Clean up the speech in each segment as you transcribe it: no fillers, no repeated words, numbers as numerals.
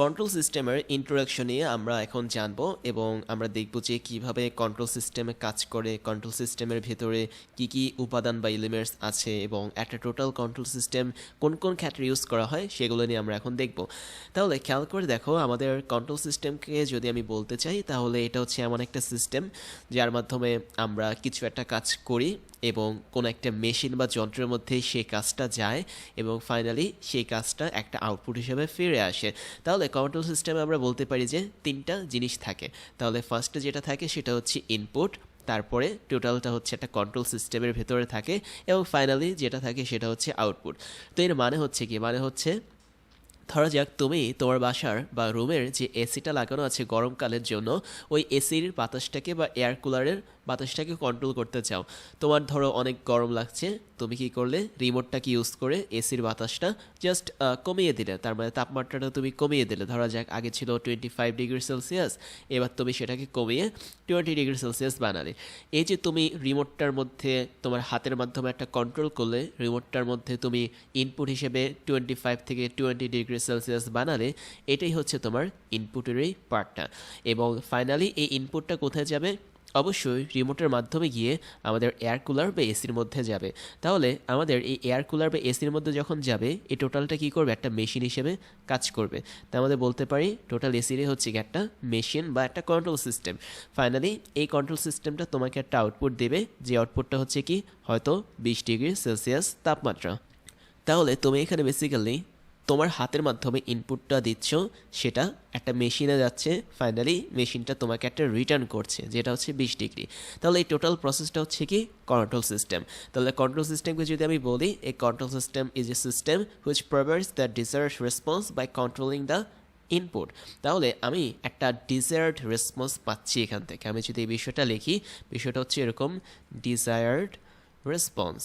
Control সিস্টেমের introduction নিয়ে আমরা এখন জানবো এবং আমরা দেখব যে কিভাবে কন্ট্রোল সিস্টেমে কাজ করে, কন্ট্রোল সিস্টেমের ভেতরে কি কি উপাদান বা এলিমেন্টস আছে এবং একটা টোটাল কন্ট্রোল সিস্টেম কোন কোন ক্ষেত্রে ইউজ করা হয় সেগুলো নিয়ে আমরা এখন দেখব। তাহলে খেয়াল করে দেখো, আমাদের কন্ট্রোল সিস্টেমকে যদি আমি বলতে চাই তাহলে এটা হচ্ছে এমন একটা সিস্টেম যার মাধ্যমে আমরা কিছু একটা কাজ করি এবং কোনো একটা মেশিন বা যন্ত্রের মধ্যে সেই কাজটা যায় এবং ফাইনালি সেই কাজটা একটা আউটপুট হিসেবে ফিরে আসে। তাহলে কন্ট্রোল সিস্টেমে আমরা বলতে পারি যে তিনটা জিনিস থাকে। তাহলে ফার্স্টে যেটা থাকে সেটা হচ্ছে ইনপুট, তারপরে টোটালটা হচ্ছে একটা কন্ট্রোল সিস্টেমের ভেতরে থাকে এবং ফাইনালি যেটা থাকে সেটা হচ্ছে আউটপুট। তো এর মানে হচ্ছে কি, মানে হচ্ছে ধরা যাক তুমি তোমার বাসার বা রুমের যে এসিটা লাগানো আছে গরমকালের জন্য, ওই এসির বাতাসটাকে বা এয়ার কুলারের বাতাসটাকে কন্ট্রোল করতে চাও। তোমার ধরো অনেক গরম লাগছে, তুমি কি করলে রিমোটটাকে ইউজ করে এসির বাতাসটা জাস্ট কমিয়ে দিলে, তার মানে তাপমাত্রাটা তুমি কমিয়ে দিলে। ধরা যাক আগে ছিল 25 ডিগ্রি সেলসিয়াস, এবার তুমি সেটাকে কমিয়ে 20 ডিগ্রি সেলসিয়াস বানালে। এই যে তুমি রিমোটটার মধ্যে তোমার হাতের মাধ্যমে একটা কন্ট্রোল করলে, রিমোটটার মধ্যে তুমি ইনপুট হিসেবে 25 থেকে 20 ডিগ্রি সেলসিয়াস বানালে, এটাই হচ্ছে তোমার ইনপুটের এই পার্টটা। এবং ফাইনালি এই ইনপুটটা কোথায় যাবে? অবশ্যই রিমোটের মাধ্যমে গিয়ে আমাদের এয়ার কুলার বা এসির মধ্যে যাবে। তাহলে আমাদের এই এয়ার কুলার বা এসির মধ্যে যখন যাবে, এই টোটালটা কী করবে? একটা মেশিন হিসেবে কাজ করবে। তার মধ্যে বলতে পারি টোটাল এসিরই হচ্ছে কি একটা মেশিন বা একটা কন্ট্রোল সিস্টেম। ফাইনালি এই কন্ট্রোল সিস্টেমটা তোমাকে একটা আউটপুট দেবে, যে আউটপুটটা হচ্ছে কি হয়তো 20 ডিগ্রি সেলসিয়াস তাপমাত্রা। তাহলে তুমি এখানে বেসিক্যালি তোমার হাতের মাধ্যমে ইনপুটটা দিচ্ছ, সেটা একটা মেশিনে যাচ্ছে, ফাইনালি মেশিনটা তোমাকে একটা রিটার্ন করছে যেটা হচ্ছে 20 ডিগ্রি। তাহলে এই টোটাল প্রসেসটা হচ্ছে কি কন্ট্রোল সিস্টেম। তাহলে কন্ট্রোল সিস্টেমকে যদি আমি বলি, এই control system is a system which provides the desired response by controlling the input. তাহলে আমি একটা ডিজায়ার্ড রেসপন্স পাচ্ছি এখান থেকে। আমি যদি এই বিষয়টা লিখি, বিষয়টা হচ্ছে এরকম, ডিজায়ার্ড রেসপন্স।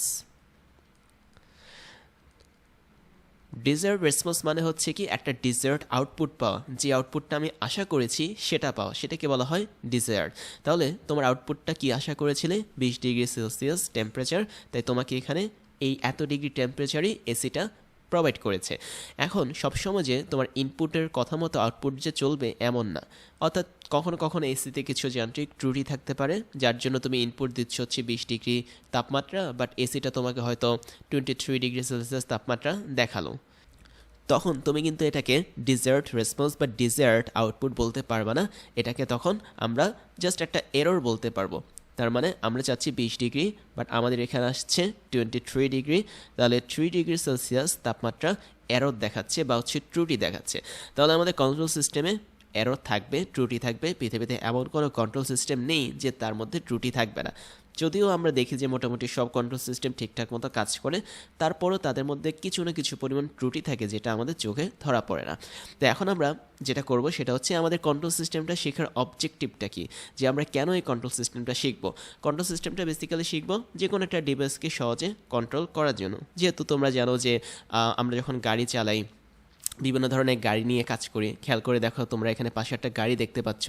ডিজায়ার্ড রেসপন্স মানে হচ্ছে কি একটা ডিজায়ার্ড আউটপুট পাওয়া, যে আউটপুটটা আমি আশা করেছি সেটা পাওয়া, সেটাকে বলা হয় ডিজায়ার্ড। তাহলে তোমার আউটপুটটা কি আশা করেছিলে? 20 ডিগ্রি সেলসিয়াস টেম্পারেচার, তাই তোমাকে এখানে এই এত ডিগ্রি টেম্পারেচারই এসিটা প্রোভাইড করেছে। এখন সবসময় যে তোমার ইনপুটের কথা মতো আউটপুট যে চলবে এমন না, অর্থাৎ কখনো কখনো এসিতে কিছু যান্ত্রিক ত্রুটি থাকতে পারে, যার জন্য তুমি ইনপুট দিচ্ছ হচ্ছে 20 ডিগ্রি তাপমাত্রা, বাট এসিটা তোমাকে হয়তো 23 ডিগ্রি সেলসিয়াস তাপমাত্রা দেখালো। তখন তুমি কিন্তু এটাকে ডিজায়ার্ড রেসপন্স বা ডিজায়ার্ড আউটপুট বলতে পারবে না, এটাকে তখন আমরা জাস্ট একটা এরর বলতে পারবো। তার মানে আমরা চাচ্ছি 20 ডিগ্রি, বাট আমাদের এখানে আসছে 23 ডিগ্রি। তাহলে 3 ডিগ্রি সেলসিয়াস তাপমাত্রা এরর দেখাচ্ছে বা হচ্ছে ত্রুটি দেখাচ্ছে। তাহলে আমাদের কন্ট্রোল সিস্টেমে এরর থাকবে, ত্রুটি থাকবে। পৃথিবীতে এমন কোনো কন্ট্রোল সিস্টেম নেই যে তার মধ্যে ত্রুটি থাকবে না। যদিও আমরা দেখি যে মোটামুটি সব কন্ট্রোল সিস্টেম ঠিকঠাক মতো কাজ করে, তারপরও তাদের মধ্যে কিছু না কিছু পরিমাণ ত্রুটি থাকে যেটা আমাদের চোখে ধরা পড়ে না। তো এখন আমরা যেটা করব সেটা হচ্ছে আমাদের কন্ট্রোল সিস্টেমটা শেখার অবজেক্টিভটা কি, যে আমরা কেন এই কন্ট্রোল সিস্টেমটা শিখবো। কন্ট্রোল সিস্টেমটা বেসিক্যালি শিখবো যে কোনো একটা ডিভাইসকে সহজে কন্ট্রোল করার জন্য। যেহেতু তোমরা জানো যে আমরা যখন গাড়ি চালাই, বিভিন্ন ধরনের গাড়ি নিয়ে কাজ করি। খেয়াল করে দেখো, তোমরা এখানে পাশে একটা গাড়ি দেখতে পাচ্ছ।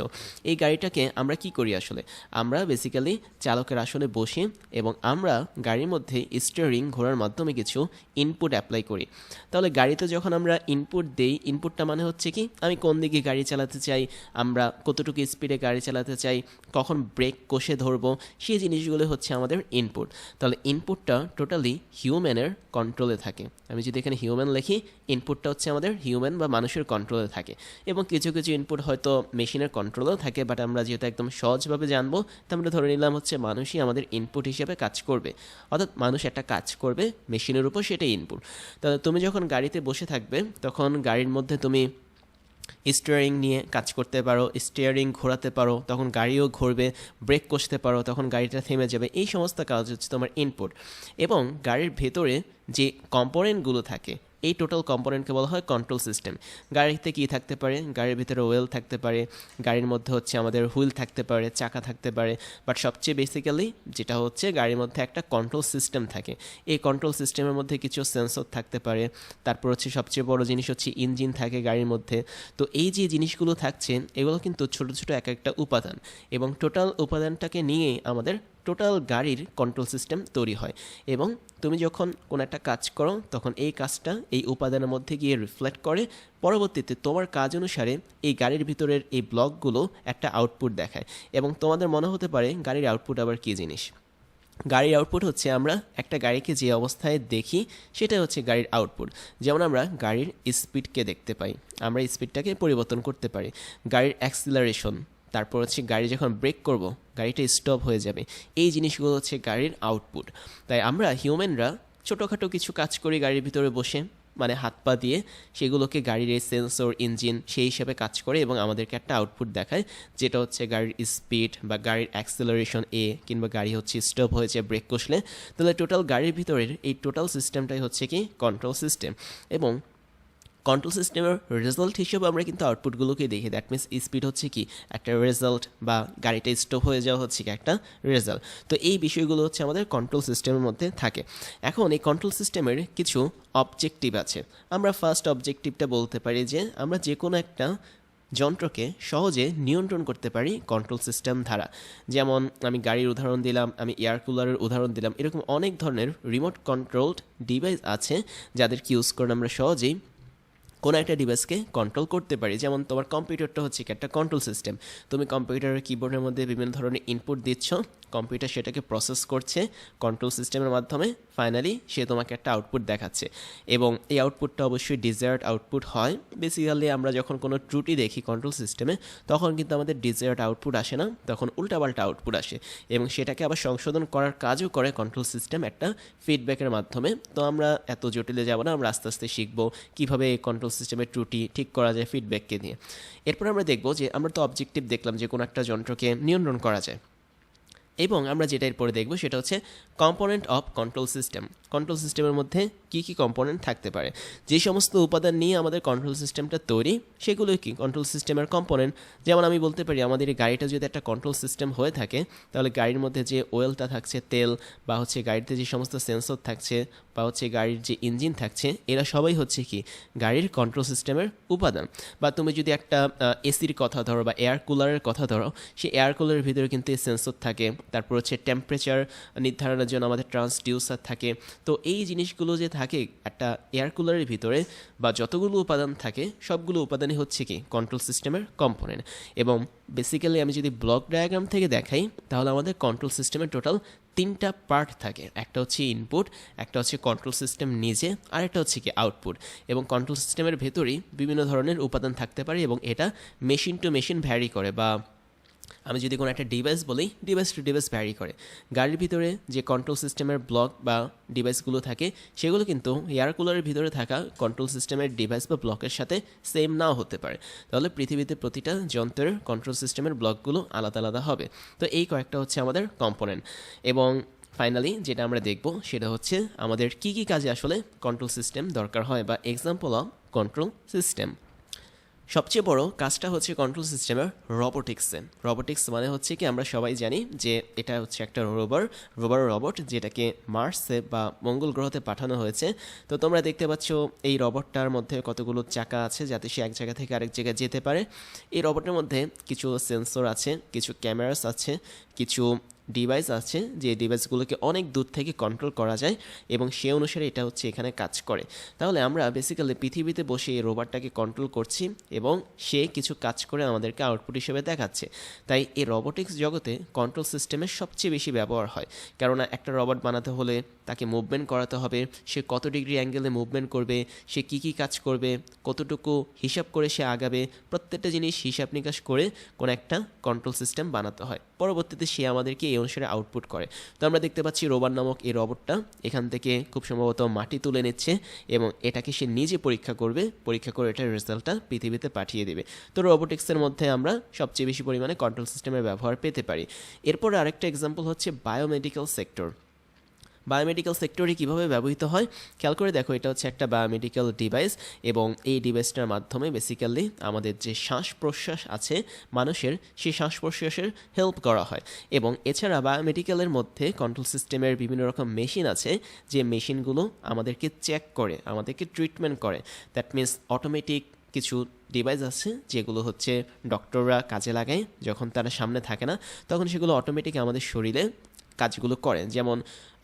এই গাড়িটাকে আমরা কি করি আসলে? আমরা বেসিক্যালি চালকের আসনে বসি এবং আমরা গাড়ির মধ্যে স্টিয়ারিং ঘোরার মাধ্যমে কিছু ইনপুট অ্যাপ্লাই করি। তাহলে গাড়িতে যখন আমরা ইনপুট দেই, ইনপুটটা মানে হচ্ছে কি আমি কোন দিকে গাড়ি চালাতে চাই, আমরা কতটুকু স্পিডে গাড়ি চালাতে চাই, কখন ব্রেক কষে ধরবো, সেই জিনিসগুলো হচ্ছে আমাদের ইনপুট। তাহলে ইনপুটটা টোটালি হিউম্যানের কন্ট্রোলে থাকে। আমি যদি এখানে হিউম্যান লিখি, ইনপুটটা হচ্ছে আমাদের হিউম্যান বা মানুষের কন্ট্রোলে থাকে। এবং কিছু কিছু ইনপুট হয়তো মেশিনের কন্ট্রোলেও থাকে, বাট আমরা যেহেতু একদম সহজভাবে জানবো, তো আমরা ধরে নিলাম হচ্ছে মানুষই আমাদের ইনপুট হিসেবে কাজ করবে। অর্থাৎ মানুষ একটা কাজ করবে মেশিনের উপর, সেটাই ইনপুট। তাহলে তুমি যখন গাড়িতে বসে থাকবে, তখন গাড়ির মধ্যে তুমি স্টিয়ারিং নিয়ে কাজ করতে পারো, স্টিয়ারিং ঘোরাতে পারো, তখন গাড়িও ঘুরবে। ব্রেক কষতে পারো, তখন গাড়িটা থেমে যাবে। এই সমস্ত কাজ হচ্ছে তোমার ইনপুট। এবং গাড়ির ভেতরে যে কম্পোনেন্টগুলো থাকে, এই টোটাল কম্পোনেন্টকে বলা হয় কন্ট্রোল সিস্টেম। গাড়িতে কী থাকতে পারে? গাড়ির ভিতরে ওয়েল থাকতে পারে, গাড়ির মধ্যে হচ্ছে আমাদের হুইল থাকতে পারে, চাকা থাকতে পারে, বাট সবচেয়ে বেসিক্যালি যেটা হচ্ছে গাড়ির মধ্যে একটা কন্ট্রোল সিস্টেম থাকে। এই কন্ট্রোল সিস্টেমের মধ্যে কিছু সেন্সর থাকতে পারে। তারপর হচ্ছে সবচেয়ে বড় জিনিস হচ্ছে ইঞ্জিন থাকে গাড়ির মধ্যে। তো এই যে জিনিসগুলো থাকছে, এগুলো কিন্তু ছোটো ছোটো এক একটা উপাদান, এবং টোটাল উপাদানটাকে নিয়েই আমাদের টোটাল গাড়ির কন্ট্রোল সিস্টেম তৈরি হয় এবং তুমি যখন কোনো একটা কাজ করো তখন এই কাজটা এই উপাদানের মধ্যে গিয়ে রিফ্লেক্ট করে পরবর্তীতে তোমার কাজ অনুসারে এই গাড়ির ভিতরের এই ব্লকগুলো একটা আউটপুট দেখায় এবং তোমাদের মনে হতে পারে গাড়ির আউটপুট আবার কী জিনিস। গাড়ির আউটপুট হচ্ছে আমরা একটা গাড়িকে যে অবস্থায় দেখি সেটা হচ্ছে গাড়ির আউটপুট। যেমন আমরা গাড়ির স্পিডকে দেখতে পাই, আমরা স্পিডটাকে পরিবর্তন করতে পারি, গাড়ির অ্যাক্সিলারেশন, তারপর হচ্ছে গাড়ি যখন ব্রেক করব গাড়িটা স্টপ হয়ে যাবে, এই জিনিসগুলো হচ্ছে গাড়ির আউটপুট। তাই আমরা হিউম্যানরা ছোটোখাটো কিছু কাজ করি গাড়ির ভিতরে বসে, মানে হাত পা দিয়ে, সেগুলোকে গাড়ির এই সেন্সর ইঞ্জিন সেই হিসাবে কাজ করে এবং আমাদেরকে একটা আউটপুট দেখায়, যেটা হচ্ছে গাড়ির স্পিড বা গাড়ির অ্যাক্সেলারেশন কিংবা গাড়ি হচ্ছে স্টপ হয়েছে ব্রেক কষলে। তাহলে টোটাল গাড়ির ভিতরের এই টোটাল সিস্টেমটাই হচ্ছে কি কন্ট্রোল সিস্টেম। এবং কন্ট্রোল সিস্টেমের রেজাল্ট হিসেবে আমরা কিন্তু আউটপুটগুলোকে দেখি, দ্যাট মিনস স্পিড হচ্ছে কি একটা রেজাল্ট বা গাড়িটা স্টপ হয়ে যাওয়া হচ্ছে কি একটা রেজাল্ট। তো এই বিষয়গুলো হচ্ছে আমাদের কন্ট্রোল সিস্টেমের মধ্যে থাকে। এখন এই কন্ট্রোল সিস্টেমের কিছু অবজেক্টিভ আছে। আমরা ফার্স্ট অবজেক্টিভটা বলতে পারি যে আমরা যে কোনো একটা যন্ত্রকে সহজে নিয়ন্ত্রণ করতে পারি কন্ট্রোল সিস্টেম দ্বারা। যেমন আমি গাড়ির উদাহরণ দিলাম, আমি এয়ার কুলারের উদাহরণ দিলাম, এরকম অনেক ধরনের রিমোট কন্ট্রোলড ডিভাইস আছে যাদেরকে ইউজ করে আমরা সহজেই কোনো একটা ডিভাইসকে কন্ট্রোল করতে পারি। যেমন তোমার কম্পিউটারটা হচ্ছে কি একটা কন্ট্রোল সিস্টেম। তুমি কম্পিউটারের কিবোর্ডের মধ্যে বিভিন্ন ধরনের ইনপুট দিচ্ছ, কম্পিউটার সেটাকে প্রসেস করছে কন্ট্রোল সিস্টেমের মাধ্যমে, ফাইনালি সে তোমাকে একটা আউটপুট দেখাচ্ছে এবং এই আউটপুটটা অবশ্যই ডিজায়ার্ড আউটপুট হয়। বেসিক্যালি আমরা যখন কোনো ত্রুটি দেখি কন্ট্রোল সিস্টেমে তখন কিন্তু আমাদের ডিজায়ার্ড আউটপুট আসে না, তখন উল্টাপাল্টা আউটপুট আসে এবং সেটাকে আবার সংশোধন করার কাজও করে কন্ট্রোল সিস্টেম একটা ফিডব্যাকের মাধ্যমে। তো আমরা এত জটিলে যাব না, আমরা আস্তে আস্তে শিখবো কীভাবে এই কন্ট্রোল সিস্টেমের ত্রুটি ঠিক করা যায় ফিডব্যাককে নিয়ে। এরপর আমরা দেখব যে আমরা তো অবজেক্টিভ দেখলাম যে কোনো একটা যন্ত্রকে নিয়ন্ত্রণ করা যায়, এবং আমরা যেটা এরপরে দেখব সেটা হচ্ছে component of control system. Control সিস্টেমের মধ্যে কী কী কম্পোনেন্ট থাকতে পারে, যে সমস্ত উপাদান নিয়ে আমাদের কন্ট্রোল সিস্টেমটা তৈরি সেগুলোই কি কন্ট্রোল সিস্টেমের কম্পোনেন্ট। যেমন আমি বলতে পারি আমাদের এই গাড়িটা যদি একটা কন্ট্রোল সিস্টেম হয়ে থাকে তাহলে গাড়ির মধ্যে যে ওয়েলটা থাকছে, তেল, বা হচ্ছে গাড়িতে যে সমস্ত সেন্সর থাকছে, বা হচ্ছে গাড়ির যে ইঞ্জিন থাকছে, এরা সবাই হচ্ছে কি গাড়ির কন্ট্রোল সিস্টেমের উপাদান। বা তুমি যদি একটা এসির কথা ধরো বা এয়ার কুলারের কথা ধরো, সেই এয়ার কুলারের ভিতরে কিন্তু এই সেন্সর থাকে, তারপর হচ্ছে টেম্পারেচার নির্ধারণের জন্য আমাদের ট্রান্সডিউসার থাকে। তো এই জিনিসগুলো যে থাকে একটা এয়ার কুলারের ভিতরে বা যতগুলো উপাদান থাকে সবগুলো উপাদানই হচ্ছে কি কন্ট্রোল সিস্টেমের কম্পোনেন্ট। এবং বেসিক্যালি আমি যদি ব্লক ডায়াগ্রাম থেকে দেখাই তাহলে আমাদের কন্ট্রোল সিস্টেমের টোটাল 3টা পার্ট থাকে। একটা হচ্ছে ইনপুট, একটা হচ্ছে কন্ট্রোল সিস্টেম নিজে, আর একটা হচ্ছে কি আউটপুট। এবং কন্ট্রোল সিস্টেমের ভেতরেই বিভিন্ন ধরনের উপাদান থাকতে পারে এবং এটা মেশিন টু মেশিন ভ্যারি করে। বা আমি যদি কোনো একটা ডিভাইস বলি, ডিভাইস টু ডিভাইস ভ্যারি করে। গাড়ির ভিতরে যে কন্ট্রোল সিস্টেমের ব্লক বা ডিভাইসগুলো থাকে সেগুলো কিন্তু এয়ার কুলারের ভিতরে থাকা কন্ট্রোল সিস্টেমের ডিভাইস বা ব্লকের সাথে সেম নাও হতে পারে। তাহলে পৃথিবীতে প্রতিটা যন্ত্রের কন্ট্রোল সিস্টেমের ব্লকগুলো আলাদা আলাদা হবে। তো এই কয়েকটা হচ্ছে আমাদের কম্পোনেন্ট। এবং ফাইনালি যেটা আমরা দেখব সেটা হচ্ছে আমাদের কী কী কাজে আসলে কন্ট্রোল সিস্টেম দরকার হয়, বা এক্সাম্পল অফ কন্ট্রোল সিস্টেম। সবচেয়ে বড় কাজটা হচ্ছে কন্ট্রোল সিস্টেমের রোবোটিক্সে। রোবোটিক্স মানে হচ্ছে কি আমরা সবাই জানি যে এটা হচ্ছে একটা রোবট যেটাকে মার্সে বা মঙ্গল গ্রহতে পাঠানো হয়েছে। তো তোমরা দেখতে পাচ্ছ এই রোবটটার মধ্যে কতগুলো চাকা আছে যাতে সে এক জায়গা থেকে আরেক জায়গায় যেতে পারে। এই রোবটের মধ্যে কিছু সেন্সর আছে, কিছু ক্যামেরাস আছে, কিছু ডিভাইস আছে যে ডিভাইসগুলোকে অনেক দূর থেকে কন্ট্রোল করা যায় এবং সে অনুসারে এটা হচ্ছে এখানে কাজ করে। তাহলে আমরা বেসিক্যালি পৃথিবীতে বসে এই রোবটটাকে কন্ট্রোল করছি এবং সে কিছু কাজ করে আমাদেরকে আউটপুট হিসেবে দেখাচ্ছে। তাই এই রোবোটিক্স জগতে কন্ট্রোল সিস্টেমের সবচেয়ে বেশি ব্যবহার হয়, কেননা একটা রোবট বানাতে হলে তাকে মুভমেন্ট করাতে হবে, সে কত ডিগ্রি অ্যাঙ্গেলে মুভমেন্ট করবে, সে কী কী কাজ করবে, কতটুকু হিসাব করে সে আগাবে, প্রত্যেকটা জিনিস হিসাব নিকাশ করে কোনো একটা কন্ট্রোল সিস্টেম বানাতে হয়। পরবর্তীতে সে আমাদেরকে এই অনুসারে আউটপুট করে। তো আমরা দেখতে পাচ্ছি রোবট নামক এই রোবটটা এখান থেকে খুব সম্ভবত মাটি তুলে নিচ্ছে এবং এটাকে সে নিজে পরীক্ষা করবে, পরীক্ষা করে এটার রেজাল্টটা পৃথিবীতে পাঠিয়ে দেবে। তো রোবোটিক্সের মধ্যে আমরা সবচেয়ে বেশি পরিমাণে কন্ট্রোল সিস্টেমের ব্যবহার পেতে পারি। এরপর আরেকটা এক্সাম্পল হচ্ছে বায়োমেডিক্যাল সেক্টর। বায়োমেডিক্যাল সেক্টরে কীভাবে ব্যবহৃত হয় খেয়াল করে দেখো। এটা হচ্ছে একটা বায়োমেডিক্যাল ডিভাইস এবং এই ডিভাইসটার মাধ্যমে বেসিক্যালি আমাদের যে শ্বাস প্রশ্বাস আছে মানুষের, সেই শ্বাস প্রশ্বাসের হেল্প করা হয়। এবং এছাড়া বায়োমেডিক্যালের মধ্যে কন্ট্রোল সিস্টেমের বিভিন্ন রকম মেশিন আছে যে মেশিনগুলো আমাদেরকে চেক করে, আমাদেরকে ট্রিটমেন্ট করে। দ্যাট মিনস অটোমেটিক কিছু ডিভাইস আছে যেগুলো হচ্ছে ডক্টররা কাজে লাগায় যখন তারা সামনে থাকে না, তখন সেগুলো অটোমেটিক আমাদের শরীরে কাজগুলো করে। যেমন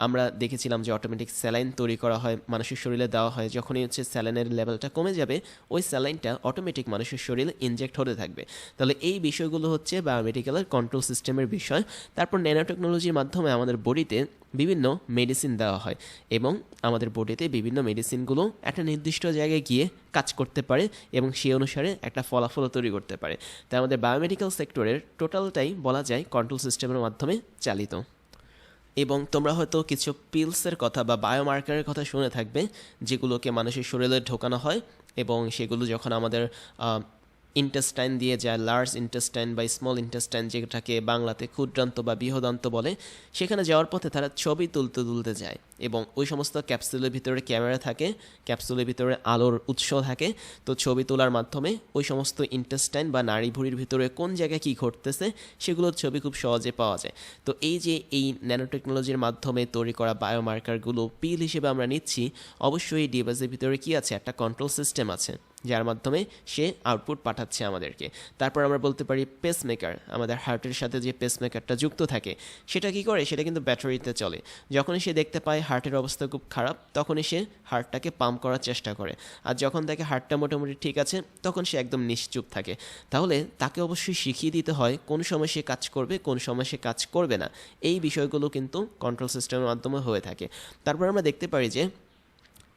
আমরা দেখেছিলাম যে অটোমেটিক স্যালাইন তৈরি করা হয়, মানুষের শরীরে দেওয়া হয়। যখনই হচ্ছে স্যালাইনের লেভেলটা কমে যাবে, ওই স্যালাইনটা অটোমেটিক মানুষের শরীরে ইনজেক্ট হতে থাকবে। তাহলে এই বিষয়গুলো হচ্ছে বায়োমেডিক্যালের কন্ট্রোল সিস্টেমের বিষয়। তারপর ন্যানো টেকনোলজির মাধ্যমে আমাদের বডিতে বিভিন্ন মেডিসিন দেওয়া হয় এবং আমাদের বডিতে বিভিন্ন মেডিসিনগুলো একটা নির্দিষ্ট জায়গায় গিয়ে কাজ করতে পারে এবং সেই অনুসারে একটা ফলাফল তৈরি করতে পারে। তাই আমাদের বায়োমেডিক্যাল সেক্টরের টোটালটাই বলা যায় কন্ট্রোল সিস্টেমের মাধ্যমে চালিত। এবং তোমরা হয়তো কিছু পিলসের কথা বা বায়োমার্কারের কথা শুনে থাকবে, যেগুলোকে মানুষের শরীরে ঢোকানো হয় এবং সেগুলো যখন আমাদের ইন্টেস্টাইন দিয়ে যায়, লার্জ ইন্টেস্টাইন বা স্মল ইন্টেস্টাইন, যেটাকে বাংলাতে ক্ষুদ্রান্ত বা বৃহদান্ত বলে, সেখানে যাওয়ার পথে তারা ছবি তুলতে তুলতে যায় এবং ওই সমস্ত ক্যাপসুলের ভিতরে ক্যামেরা থাকে, ক্যাপসুলের ভিতরে আলোর উৎস থাকে। তো ছবি তোলার মাধ্যমে ওই সমস্ত ইন্টেস্টাইন বা নাড়িভুঁড়ির ভিতরে কোন জায়গায় কী ঘটতেছে সেগুলোর ছবি খুব সহজে পাওয়া যায়। তো এই যে এই ন্যানো টেকনোলজির মাধ্যমে তৈরি করা বায়োমার্কারগুলো পিল হিসেবে আমরা নিচ্ছি, অবশ্যই এই ডিভাইসের ভিতরে কী আছে, একটা কন্ট্রোল সিস্টেম আছে যার মাধ্যমে সে আউটপুট পাঠাচ্ছে আমাদেরকে। তারপর আমরা বলতে পারি পেসমেকার, আমাদের হার্টের সাথে যে পেসমেকারটা যুক্ত থাকে সেটা কি করে, সেটা কিন্তু ব্যাটারিতে চলে। যখনই সে দেখতে পায় হার্টের অবস্থা খুব খারাপ, তখনই সে হার্টটাকে পাম্প করার চেষ্টা করে। আর যখন দেখে হার্টটা মোটামুটি ঠিক আছে, তখন সে একদম নিশ্চুপ থাকে। তাহলে তাকে অবশ্যই শিখিয়ে দিতে হয় কোন সময় সে কাজ করবে, কোন সময় সে কাজ করবে না। এই বিষয়গুলো কিন্তু কন্ট্রোল সিস্টেমের মাধ্যমে হয়ে থাকে। তারপর আমরা দেখতে পারি যে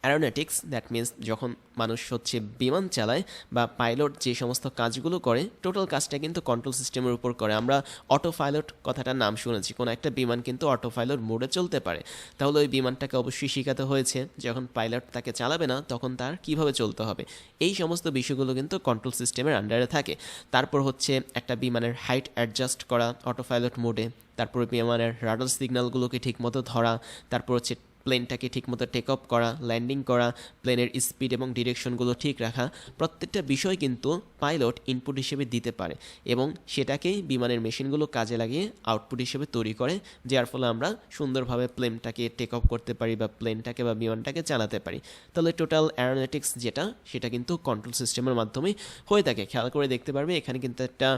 অ্যারোনটিক্স, দ্যাট মিনস যখন মানুষ হচ্ছে বিমান চালায় বা পাইলট যে সমস্ত কাজগুলো করে, টোটাল কাজটা কিন্তু কন্ট্রোল সিস্টেমের উপর করে। আমরা অটো পাইলট কথাটার নাম শুনেছি, কোনো একটা বিমান কিন্তু অটো পাইলট মোডে চলতে পারে। তাহলে ওই বিমানটাকে অবশ্যই শেখাতে হয়েছে যখন পাইলট তাকে চালাবে না তখন তার কিভাবে চলতে হবে। এই সমস্ত বিষয়গুলো কিন্তু কন্ট্রোল সিস্টেমের আন্ডারে থাকে। তারপর হচ্ছে একটা বিমানের হাইট অ্যাডজাস্ট করা অটো পাইলট মোডে, তারপর বিমানের রাডার সিগন্যালগুলোকে ঠিকমতো ধরা, তারপর হচ্ছে প্লেনটাকে ঠিকমতো টেক অফ করা, ল্যান্ডিং করা, প্লেনের স্পিড এবং ডিরেকশনগুলো ঠিক রাখা, প্রত্যেকটা বিষয় কিন্তু পাইলট ইনপুট হিসেবে দিতে পারে এবং সেটাকেই বিমানের মেশিনগুলো কাজে লাগিয়ে আউটপুট হিসেবে তৈরি করে, যার ফলে আমরা সুন্দরভাবে প্লেনটাকে টেক অফ করতে পারি বা প্লেনটাকে বা বিমানটাকে চালাতে পারি। তাহলে টোটাল অ্যারোনটিক্স যেটা, সেটা কিন্তু কন্ট্রোল সিস্টেমের মাধ্যমেই হয়ে থাকে। খেয়াল করে দেখতে পারবে এখানে কিন্তু একটা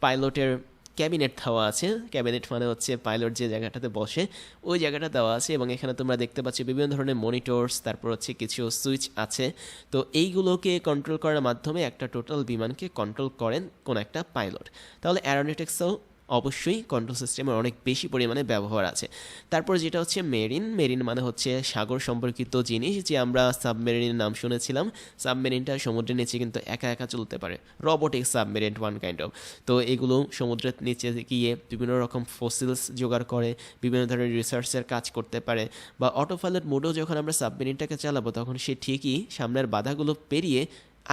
পাইলটের ক্যাবিনেট দেওয়া আছে। ক্যাবিনেট মানে হচ্ছে পাইলট যে জায়গাটাতে বসে ওই জায়গাটা দেওয়া আছে এবং এখানে তোমরা দেখতে পাচ্ছ বিভিন্ন ধরনের মনিটরস, তারপর হচ্ছে কিছু সুইচ আছে। তো এইগুলোকে কন্ট্রোল করার মাধ্যমে একটা টোটাল বিমানকে কন্ট্রোল করেন কোন একটা পাইলট। তাহলে অ্যারোনটিক্সও অবশ্যই কন্ট্রোল সিস্টেমের অনেক বেশি পরিমাণে ব্যবহার আছে। তারপর যেটা হচ্ছে মেরিন, মেরিন মানে হচ্ছে সাগর সম্পর্কিত জিনিস, যে আমরা সাবমেরিনের নাম শুনেছিলাম। সাবমেরিনটা সমুদ্রের নিচে কিন্তু একা একা চলতে পারে, robotic submarine one kind of. তো এগুলো সমুদ্রের নিচে গিয়ে বিভিন্ন রকম ফসিলস জোগাড় করে, বিভিন্ন ধরনের রিসার্চের কাজ করতে পারে। বা অটো পাইলট মোডেও যখন আমরা সাবমেরিনটাকে চালাবো তখন সে ঠিকই সামনের বাধাগুলো পেরিয়ে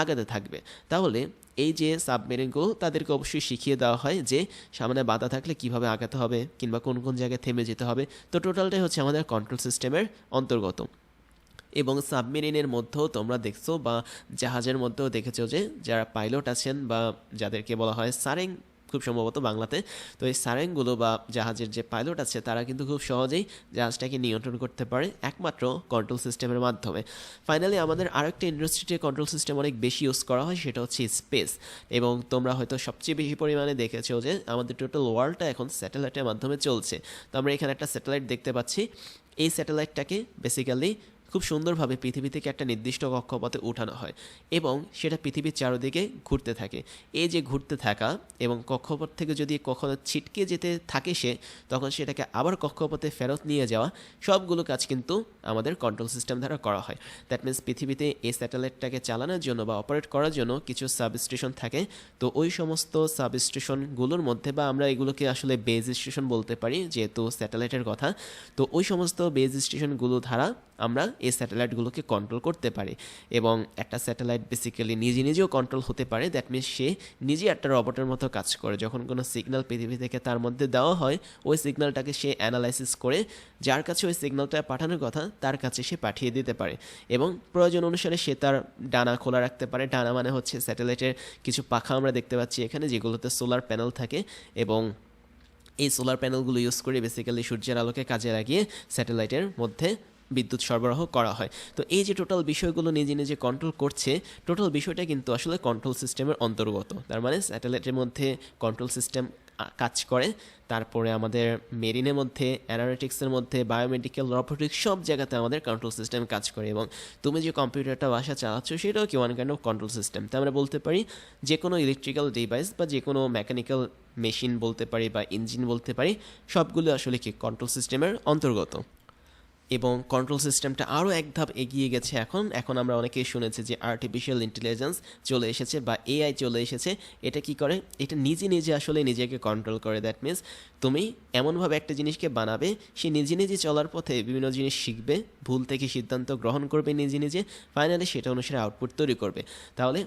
আগাতে থাকবে। তাহলে এই যে সাবমেরিনগুলো, তাদেরকে অবশ্যই শিখিয়ে দেওয়া হয় যে সামনে বাধা থাকলে কিভাবে আগাতে হবে কিংবা কোন কোন জায়গায় থেমে যেতে হবে। তো টোটালটাই হচ্ছে আমাদের কন্ট্রোল সিস্টেমের অন্তর্গত। এবং সাবমেরিনের মধ্যেও তোমরা দেখছো বা জাহাজের মধ্যেও দেখেছো যে যারা পাইলট আছেন বা যাদেরকে বলা হয় সারেং খুব সম্ভবত বাংলাতে, তো এই সারেংগুলো বা জাহাজের যে পাইলট আছে তারা কিন্তু খুব সহজেই জাহাজটাকে নিয়ন্ত্রণ করতে পারে একমাত্র কন্ট্রোল সিস্টেমের মাধ্যমে। ফাইনালি আমাদের আরেকটা ইন্ডাস্ট্রিতে কন্ট্রোল সিস্টেম অনেক বেশি ইউজ করা হয়, সেটা হচ্ছে স্পেস। এবং তোমরা হয়তো সবচেয়ে বেশি পরিমাণে দেখেছো যে আমাদের টোটাল ওয়ার্ল্ডটা এখন স্যাটেলাইটের মাধ্যমে চলছে। তো আমরা এখানে একটা স্যাটেলাইট দেখতে পাচ্ছি। এই স্যাটেলাইটটাকে বেসিক্যালি খুব সুন্দরভাবে পৃথিবী থেকে একটা নির্দিষ্ট কক্ষপথে উঠানো হয় এবং সেটা পৃথিবীর চারদিকে ঘুরতে থাকে। এই যে ঘুরতে থাকা এবং কক্ষপথ থেকে যদি কখনো ছিটকে যেতে থাকে সে, তখন সেটাকে আবার কক্ষপথে ফেরত নিয়ে যাওয়া, সবগুলো কাজ কিন্তু আমাদের কন্ট্রোল সিস্টেম দ্বারা করা হয়। দ্যাট মিনস পৃথিবীতে এই স্যাটেলাইটটাকে চালানোর জন্য বা অপারেট করার জন্য কিছু সাবস্টেশন থাকে। তো ওই সমস্ত সাবস্টেশনগুলোর মধ্যে, বা আমরা এগুলোকে আসলে বেজ স্টেশন বলতে পারি যেহেতু স্যাটেলাইটের কথা, তো ওই সমস্ত বেজ স্টেশনগুলো দ্বারা আমরা এই স্যাটেলাইটগুলোকে কন্ট্রোল করতে পারি। এবং একটা স্যাটেলাইট বেসিক্যালি নিজে নিজেও কন্ট্রোল হতে পারে। দ্যাট মিনস সে নিজে একটা রবটের মতো কাজ করে। যখন কোনো সিগন্যাল পৃথিবী থেকে তার মধ্যে দেওয়া হয়, ওই সিগন্যালটাকে সে অ্যানালাইসিস করে যার কাছে ওই সিগন্যালটা পাঠানোর কথা তার কাছে সে পাঠিয়ে দিতে পারে এবং প্রয়োজন অনুসারে সে তার ডানা খোলা রাখতে পারে। ডানা মানে হচ্ছে স্যাটেলাইটের কিছু পাখা আমরা দেখতে পাচ্ছি এখানে, যেগুলোতে সোলার প্যানেল থাকে এবং এই সোলার প্যানেলগুলো ইউজ করে বেসিক্যালি সূর্যের আলোকে কাজে লাগিয়ে স্যাটেলাইটের মধ্যে বিদ্যুৎ সরবরাহ করা হয়। তো এই যে টোটাল বিষয়গুলো নিজে নিজে কন্ট্রোল করছে, টোটাল বিষয়টা কিন্তু আসলে কন্ট্রোল সিস্টেমের অন্তর্গত। তার মানে স্যাটেলাইটের মধ্যে কন্ট্রোল সিস্টেম কাজ করে। তারপরে আমাদের মেরিনের মধ্যে, অ্যানালিটিক্সের মধ্যে, বায়োমেডিক্যাল, রোবোটিক্স সব জায়গাতে আমাদের কন্ট্রোল সিস্টেম কাজ করে। এবং তুমি যে কম্পিউটারটা বাসা চালাচ্ছ সেটাও কি one kind of control system. তো আমরা বলতে পারি যে কোনো ইলেকট্রিক্যাল ডিভাইস বা যে কোনো মেকানিক্যাল মেশিন বলতে পারি বা ইঞ্জিন বলতে পারি, সবগুলো আসলে কি কন্ট্রোল সিস্টেমের অন্তর্গত। এবং কন্ট্রোল সিস্টেমটা আরও এক ধাপ এগিয়ে গেছে এখন আমরা অনেকেই শুনেছি যে আর্টিফিশিয়াল ইন্টেলিজেন্স চলে এসেছে বা এআই চলে এসেছে। এটা কি করে? এটা নিজে নিজে আসলে নিজেকে কন্ট্রোল করে। দ্যাট মিনস তুমি এমনভাবে একটা জিনিসকে বানাবে, সে নিজে নিজে চলার পথে বিভিন্ন জিনিস শিখবে, ভুল থেকে সিদ্ধান্ত গ্রহণ করবে নিজে নিজে, ফাইনালি সেটা অনুসারে আউটপুট তৈরি করবে। তাহলে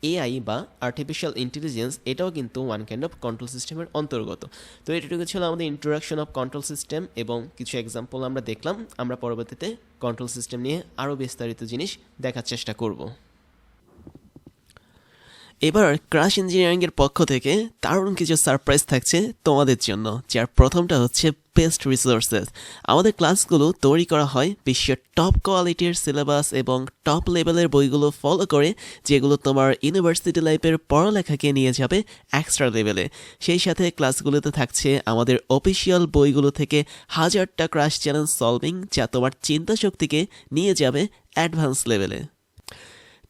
এআই বা আর্টিফিশিয়াল ইন্টেলিজেন্স এটাও কিন্তু ওয়ান কাইন্ড অফ কন্ট্রোল সিস্টেমের অন্তর্গত। তো এটুকু ছিল আমাদের ইন্ট্রোডাকশন অফ কন্ট্রোল সিস্টেম এবং কিছু এক্সাম্পল আমরা দেখলাম। আমরা পরবর্তীতে কন্ট্রোল সিস্টেম নিয়ে আরও বিস্তারিত জিনিস দেখার চেষ্টা করব। এবার ক্রাশ ইঞ্জিনিয়ারিংয়ের পক্ষ থেকে দারুণ কিছু সারপ্রাইজ থাকছে তোমাদের জন্য, যার প্রথমটা হচ্ছে বেস্ট রিসোর্সেস। আমাদের ক্লাসগুলো তৈরি করা হয় বিশ্বের টপ কোয়ালিটির সিলেবাস এবং টপ লেভেলের বইগুলো ফলো করে, যেগুলো তোমার ইউনিভার্সিটি লাইফের পড়ালেখাকে নিয়ে যাবে এক্সট্রা লেভেলে। সেই সাথে ক্লাসগুলোতে থাকছে আমাদের অফিসিয়াল বইগুলো থেকে হাজারটা ক্রাশ চ্যালেঞ্জ সলভিং, যা তোমার চিন্তা শক্তিকে নিয়ে যাবে অ্যাডভান্স লেভেলে।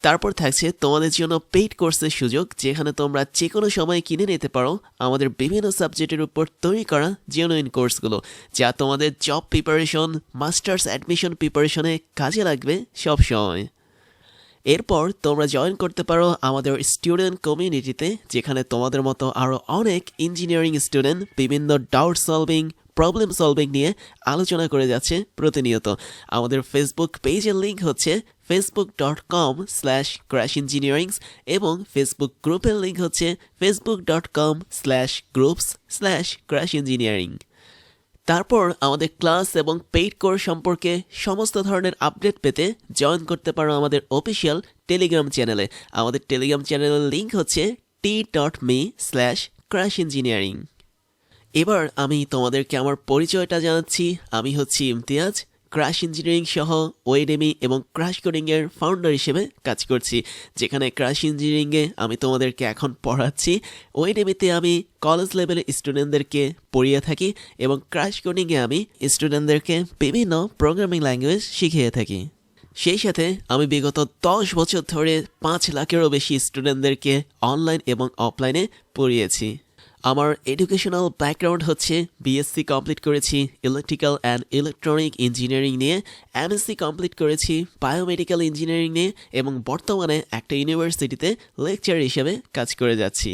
তারপর থাকছে তোমাদের জন্য পেইড কোর্সের সুযোগ, যেখানে তোমরা যে কোনো সময় কিনে নিতে পারো আমাদের বিভিন্ন সাবজেক্টের উপর তৈরি করা জেনুইন কোর্সগুলো, যা তোমাদের জব প্রিপারেশন, মাস্টার্স অ্যাডমিশন প্রিপারেশনে কাজে লাগবে সব সময়। এরপর তোমরা জয়েন করতে পারো আমাদের স্টুডেন্ট কমিউনিটিতে, যেখানে তোমাদের মতো আরও অনেক ইঞ্জিনিয়ারিং স্টুডেন্ট বিভিন্ন ডাউট সলভিং, প্রবলেম সলভিং নিয়ে আলোচনা করে যাচ্ছে প্রতিনিয়ত। আমাদের ফেসবুক পেজের লিঙ্ক হচ্ছে facebook.com/crashengineerings এবং ফেসবুক গ্রুপের লিঙ্ক হচ্ছে facebook.com/groups/crashengineering। তারপর আমাদের ক্লাস এবং পেইড কোর্স সম্পর্কে সমস্ত ধরনের আপডেট পেতে জয়েন করতে পারো আমাদের অফিসিয়াল টেলিগ্রাম চ্যানেলে। আমাদের টেলিগ্রাম চ্যানেলের লিঙ্ক হচ্ছে t.me/crashengineering। এবার আমি তোমাদেরকে আমার পরিচয়টা জানাচ্ছি। আমি হচ্ছি ইমতিয়াজ, ক্রাশ ইঞ্জিনিয়ারিং সহ ওয়েডেমি এবং ক্রাশ কোডিংয়ের ফাউন্ডার হিসেবে কাজ করছি। যেখানে ক্রাশ ইঞ্জিনিয়ারিংয়ে আমি তোমাদেরকে এখন পড়াচ্ছি, ওয়েডেমিতে আমি কলেজ লেভেলের স্টুডেন্টদেরকে পড়িয়ে থাকি এবং ক্রাশ কোডিংয়ে আমি স্টুডেন্টদেরকে বিভিন্ন প্রোগ্রামিং ল্যাঙ্গুয়েজ শিখিয়ে থাকি। সেই সাথে আমি বিগত 10 বছর ধরে 5 লাখেরও বেশি স্টুডেন্টদেরকে অনলাইন এবং অফলাইনে পড়িয়েছি। আমার এডুকেশনাল ব্যাকগ্রাউন্ড হচ্ছে বিএসসি কমপ্লিট করেছি ইলেকট্রিক্যাল অ্যান্ড ইলেকট্রনিক ইঞ্জিনিয়ারিং নিয়ে, এমএসসি কমপ্লিট করেছি বায়োমেডিক্যাল ইঞ্জিনিয়ারিং নিয়ে এবং বর্তমানে একটা ইউনিভার্সিটিতে লেকচার হিসেবে কাজ করে যাচ্ছি।